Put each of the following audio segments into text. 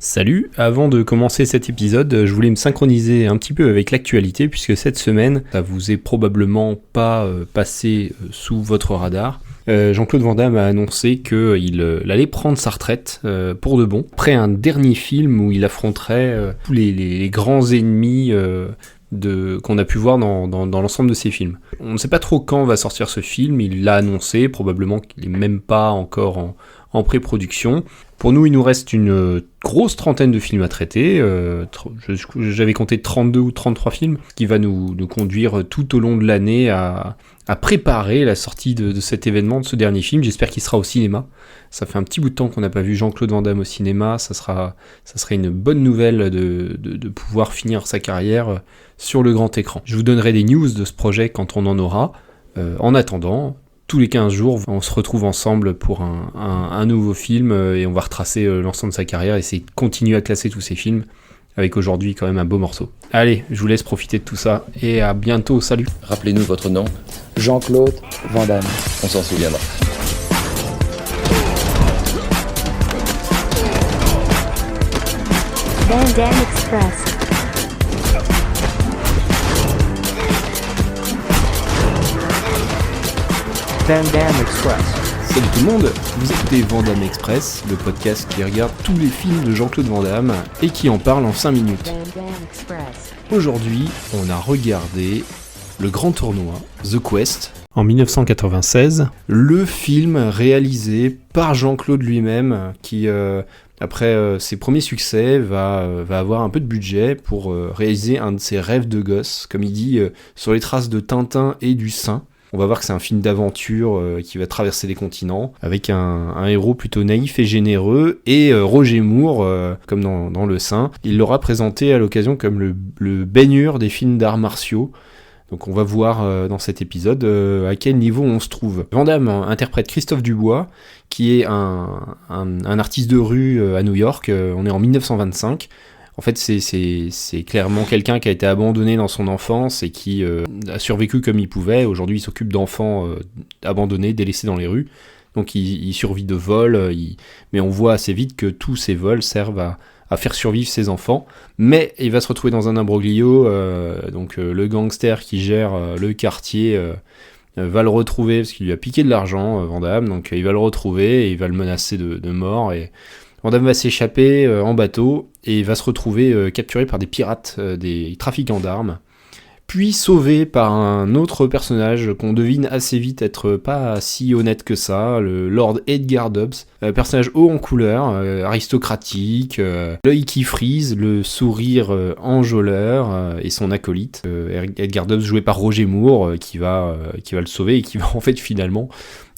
Salut, avant de commencer cet épisode, je voulais me synchroniser un petit peu avec l'actualité puisque cette semaine, ça vous est probablement pas passé sous votre radar. Jean-Claude Van Damme a annoncé qu'il allait prendre sa retraite pour de bon, après un dernier film où il affronterait tous les grands ennemis qu'on a pu voir dans l'ensemble de ses films. On ne sait pas trop quand va sortir ce film, il l'a annoncé, probablement qu'il n'est même pas encore en pré-production. Pour nous, il nous reste une grosse trentaine de films à traiter. J'avais compté 32 ou 33 films, ce qui va nous conduire tout au long de l'année à préparer la sortie de cet événement, de ce dernier film. J'espère qu'il sera au cinéma. Ça fait un petit bout de temps qu'on n'a pas vu Jean-Claude Van Damme au cinéma. Ça serait une bonne nouvelle de pouvoir finir sa carrière sur le grand écran. Je vous donnerai des news de ce projet quand on en aura. En attendant, tous les 15 jours, on se retrouve ensemble pour un nouveau film et on va retracer l'ensemble de sa carrière et essayer de continuer à classer tous ses films avec aujourd'hui quand même un beau morceau. Allez, je vous laisse profiter de tout ça et à bientôt, salut. Rappelez-nous votre nom. Jean-Claude Van Damme. On s'en souviendra. Van Damme Express. Van Damme Express. Salut tout le monde, vous écoutez Van Damme Express, le podcast qui regarde tous les films de Jean-Claude Van Damme et qui en parle en 5 minutes. Van Damme Express. Aujourd'hui, on a regardé le grand tournoi, The Quest, en 1996, le film réalisé par Jean-Claude lui-même qui, après ses premiers succès, va avoir un peu de budget pour réaliser un de ses rêves de gosse, comme il dit, sur les traces de Tintin et du Saint. On va voir que c'est un film d'aventure qui va traverser les continents, avec un héros plutôt naïf et généreux, et Roger Moore, comme dans Le Saint, il l'aura présenté à l'occasion comme le Ben-Hur des films d'arts martiaux. Donc on va voir dans cet épisode à quel niveau on se trouve. Van Damme interprète Christophe Dubois, qui est un artiste de rue à New York, on est en 1925. En fait, c'est clairement quelqu'un qui a été abandonné dans son enfance et qui a survécu comme il pouvait. Aujourd'hui, il s'occupe d'enfants abandonnés, délaissés dans les rues. Donc, il survit de vols, mais on voit assez vite que tous ces vols servent à faire survivre ses enfants. Mais il va se retrouver dans un imbroglio. Donc, le gangster qui gère le quartier va le retrouver parce qu'il lui a piqué de l'argent, Van Damme. Donc, il va le retrouver et il va le menacer de mort. Et Van Damme va s'échapper en bateau et va se retrouver capturé par des pirates, des trafiquants d'armes, puis sauvé par un autre personnage qu'on devine assez vite être pas si honnête que ça, le Lord Edgar Dobbs, personnage haut en couleur, aristocratique, l'œil qui frise, le sourire enjôleur et son acolyte. Edgar Dobbs joué par Roger Moore qui va le sauver et qui va en fait finalement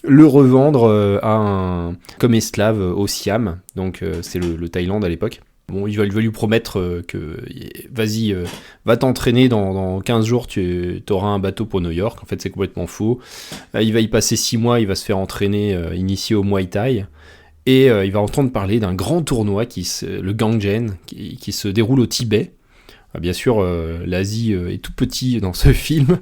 le revendre comme esclave au Siam, donc c'est le Thaïlande à l'époque. Bon, il va lui promettre que vas-y, va t'entraîner, dans 15 jours tu auras un bateau pour New York. En fait, c'est complètement faux. Il va y passer 6 mois, il va se faire entraîner, initié au Muay Thai, et il va entendre parler d'un grand tournoi, le Gangjen, qui se déroule au Tibet. Bien sûr, l'Asie est tout petit dans ce film.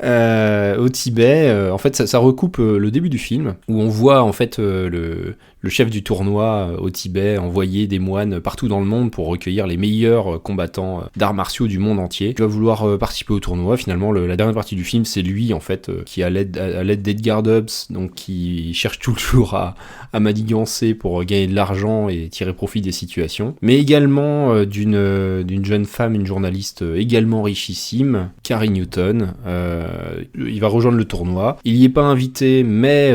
Au Tibet, en fait, ça recoupe le début du film, où on voit en fait le chef du tournoi au Tibet envoyer des moines partout dans le monde pour recueillir les meilleurs combattants d'arts martiaux du monde entier. Il va vouloir participer au tournoi. Finalement, la dernière partie du film, c'est lui en fait qui, à l'aide d'Edgar Dobbs, donc qui cherche toujours à manigancer pour gagner de l'argent et tirer profit des situations, mais également d'une jeune femme, une journaliste également richissime, Carrie Newton. Il va rejoindre le tournoi. Il n'y est pas invité, mais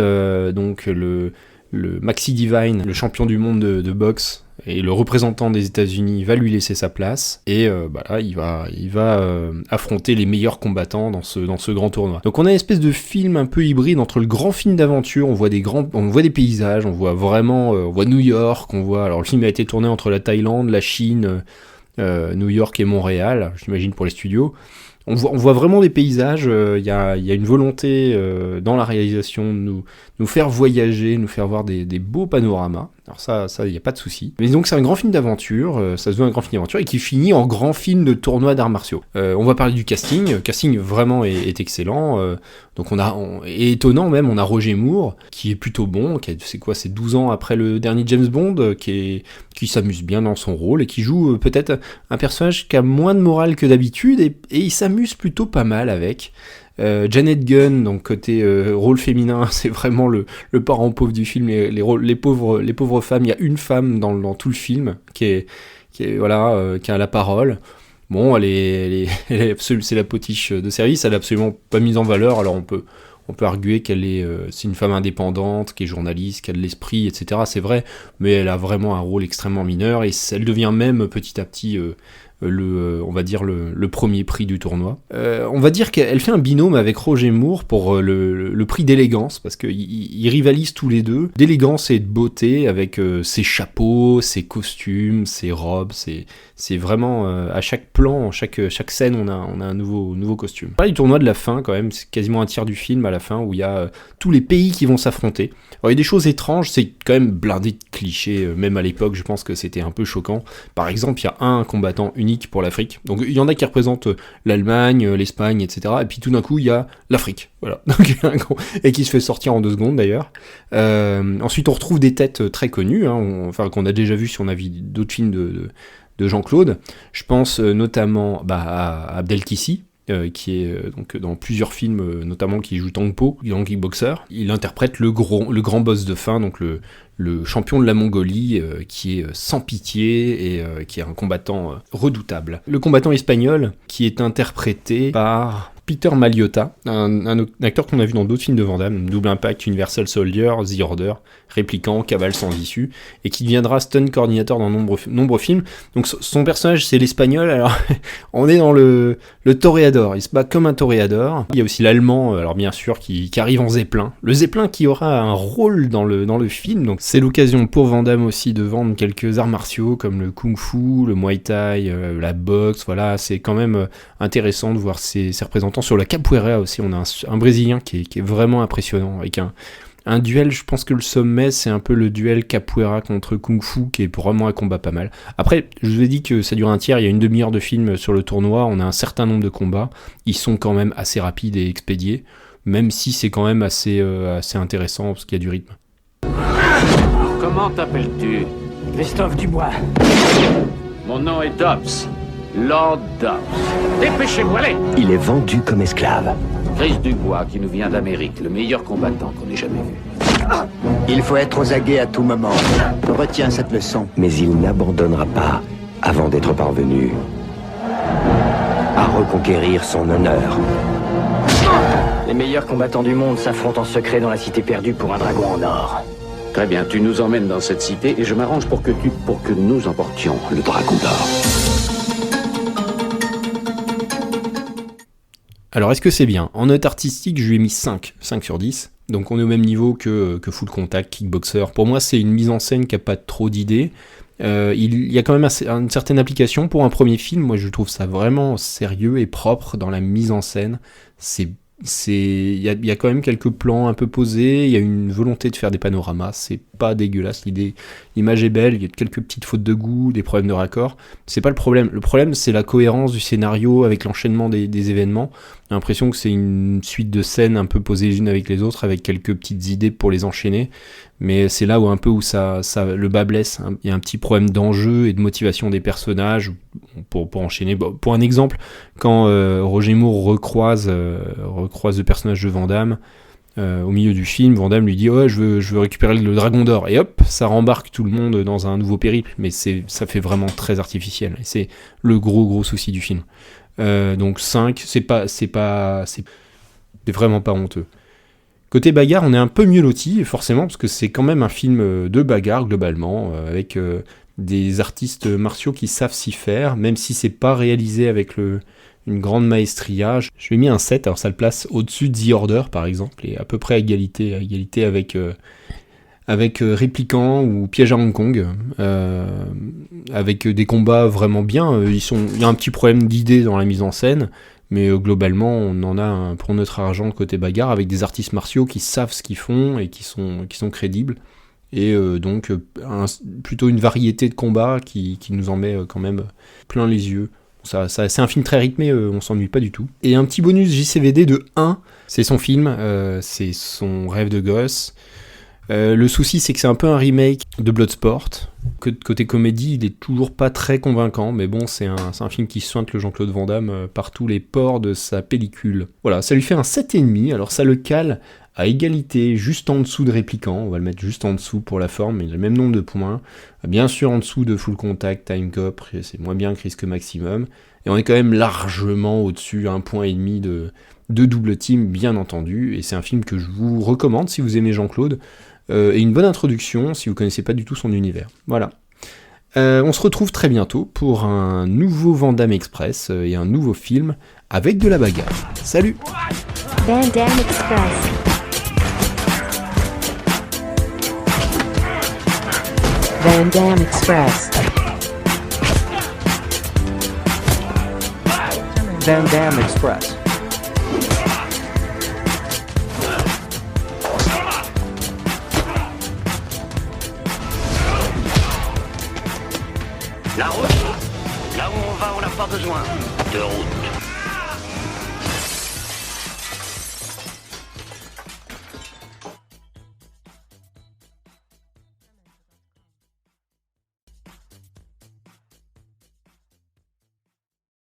donc le Maxi Divine, le champion du monde de boxe et le représentant des États-Unis, va lui laisser sa place et là, il va affronter les meilleurs combattants dans ce grand tournoi. Donc on a une espèce de film un peu hybride entre le grand film d'aventure, on voit des paysages, on voit New York, alors le film a été tourné entre la Thaïlande, la Chine, New York et Montréal, j'imagine pour les studios. On voit vraiment des paysages, il y a une volonté dans la réalisation de nous faire voyager, nous faire voir des beaux panoramas. Alors ça, il n'y a pas de souci. Mais donc c'est un grand film d'aventure, ça se veut un grand film d'aventure, et qui finit en grand film de tournoi d'arts martiaux. On va parler du casting. Le casting vraiment est excellent. Donc et étonnant même, on a Roger Moore, qui est plutôt bon, c'est 12 ans après le dernier James Bond, qui s'amuse bien dans son rôle, et qui joue peut-être un personnage qui a moins de morale que d'habitude, et il s'amuse plutôt pas mal avec. Janet Gunn, donc côté rôle féminin, c'est vraiment le parent pauvre du film, les pauvres femmes. Il y a une femme dans tout le film qui a la parole. Bon, c'est la potiche de service, elle est absolument pas mise en valeur. Alors on peut arguer c'est une femme indépendante, qui est journaliste, qui a de l'esprit, etc. C'est vrai, mais elle a vraiment un rôle extrêmement mineur, et elle devient même petit à petit on va dire le premier prix du tournoi. On va dire qu'elle fait un binôme avec Roger Moore pour le prix d'élégance, parce qu'ils rivalisent tous les deux d'élégance et de beauté, avec ses chapeaux, ses costumes, ses robes. C'est vraiment à chaque plan, chaque scène, on a un nouveau costume. Pas du tournoi de la fin quand même, c'est quasiment un tiers du film à la fin, où il y a tous les pays qui vont s'affronter. Alors il y a des choses étranges, c'est quand même blindé de clichés, même à l'époque je pense que c'était un peu choquant. Par exemple, il y a un combattant unique pour l'Afrique, donc il y en a qui représentent l'Allemagne, l'Espagne, etc. Et puis tout d'un coup il y a l'Afrique, voilà. Et qui se fait sortir en 2 secondes d'ailleurs. Ensuite on retrouve des têtes très connues, qu'on a déjà vu si on a vu d'autres films de Jean-Claude. Je pense notamment à Abdel Kissi, qui est donc dans plusieurs films, notamment qui joue Tang Po dans Kickboxer. Il interprète le grand boss de fin, donc le champion de la Mongolie, qui est sans pitié et qui est un combattant redoutable. Le combattant espagnol, qui est interprété par Peter Maliotta, un acteur qu'on a vu dans d'autres films de Van Damme, Double Impact, Universal Soldier, The Order, Répliquant, Cavale sans issue, et qui deviendra stunt coordinateur dans nombreux films. Donc son personnage, c'est l'espagnol. Alors on est dans le toréador, il se bat comme un toréador. Il y a aussi l'allemand, alors bien sûr, qui arrive en zeppelin. Le zeppelin qui aura un rôle dans le film, donc c'est l'occasion pour Van Damme aussi de vendre quelques arts martiaux comme le kung-fu, le muay thai, la boxe. Voilà, c'est quand même intéressant de voir ces représentants. Sur la capoeira aussi, on a un Brésilien qui est vraiment impressionnant, avec un duel. Je pense que le sommet, c'est un peu le duel capoeira contre Kung Fu, qui est vraiment un combat pas mal. Après, je vous ai dit que ça dure un tiers, il y a une demi-heure de film sur le tournoi, on a un certain nombre de combats, ils sont quand même assez rapides et expédiés, même si c'est quand même assez intéressant, parce qu'il y a du rythme. Comment t'appelles-tu? Christophe Dubois. Mon nom est Dobbs. Lord Dobbs. Dépêchez-vous, allez! Il est vendu comme esclave. Chris Dubois, qui nous vient d'Amérique, le meilleur combattant qu'on ait jamais vu. Il faut être aux aguets à tout moment. Retiens cette leçon. Mais il n'abandonnera pas avant d'être parvenu à reconquérir son honneur. Les meilleurs combattants du monde s'affrontent en secret dans la cité perdue pour un dragon en or. Très bien, tu nous emmènes dans cette cité et je m'arrange pour que nous emportions le dragon d'or. Alors est-ce que c'est bien? En note artistique, je lui ai mis 5 sur 10. Donc on est au même niveau que Full Contact, Kickboxer. Pour moi, c'est une mise en scène qui n'a pas trop d'idées. Il y a quand même une certaine application pour un premier film. Moi, je trouve ça vraiment sérieux et propre dans la mise en scène. Il y a quand même quelques plans un peu posés, il y a une volonté de faire des panoramas, c'est pas dégueulasse, l'image est belle, il y a quelques petites fautes de goût, des problèmes de raccord, c'est pas le problème c'est la cohérence du scénario avec l'enchaînement des événements. J'ai l'impression que c'est une suite de scènes un peu posées les unes avec les autres, avec quelques petites idées pour les enchaîner, mais c'est là où le bas blesse. Il y a un petit problème d'enjeu et de motivation des personnages pour enchaîner. Bon, pour un exemple, quand Roger Moore recroise le personnage de Van Damme au milieu du film, Van Damme lui dit ouais, je veux récupérer le dragon d'or, et hop, ça rembarque tout le monde dans un nouveau périple, mais ça fait vraiment très artificiel, et c'est le gros souci du film. Donc 5, c'est vraiment pas honteux. Côté bagarre, on est un peu mieux loti, forcément, parce que c'est quand même un film de bagarre, globalement, avec des artistes martiaux qui savent s'y faire, même si c'est pas réalisé avec une grande maestria. Je lui ai mis un 7, alors ça le place au-dessus de The Order, par exemple, et à peu près à égalité avec Répliquant ou Piège à Hong Kong, avec des combats vraiment bien. Il y a un petit problème d'idée dans la mise en scène, mais globalement, on en a pour notre argent côté bagarre, avec des artistes martiaux qui savent ce qu'ils font et qui sont crédibles. et donc plutôt une variété de combats qui nous en met quand même plein les yeux. Ça, c'est un film très rythmé, on s'ennuie pas du tout. Et un petit bonus JCVD de 1, c'est son film, c'est son rêve de gosse. Le souci, c'est que c'est un peu un remake de Bloodsport. Côté comédie, il est toujours pas très convaincant, mais bon, c'est un film qui sointe le Jean-Claude Van Damme par tous les pores de sa pellicule. Voilà, ça lui fait un 7,5, alors ça le cale à égalité, juste en dessous de Répliquant, on va le mettre juste en dessous pour la forme, il a le même nombre de points, bien sûr en dessous de Full Contact, Time Cop, c'est moins bien que Risque Maximum, et on est quand même largement au-dessus, 1,5 point de Double Team, bien entendu, et c'est un film que je vous recommande si vous aimez Jean-Claude, et une bonne introduction si vous connaissez pas du tout son univers. Voilà. On se retrouve très bientôt pour un nouveau Van Damme Express et un nouveau film avec de la bagarre. Salut! Van Damme Express. Van Damme Express. Van Damme Express. La route. Là où on va, on n'a pas besoin de route.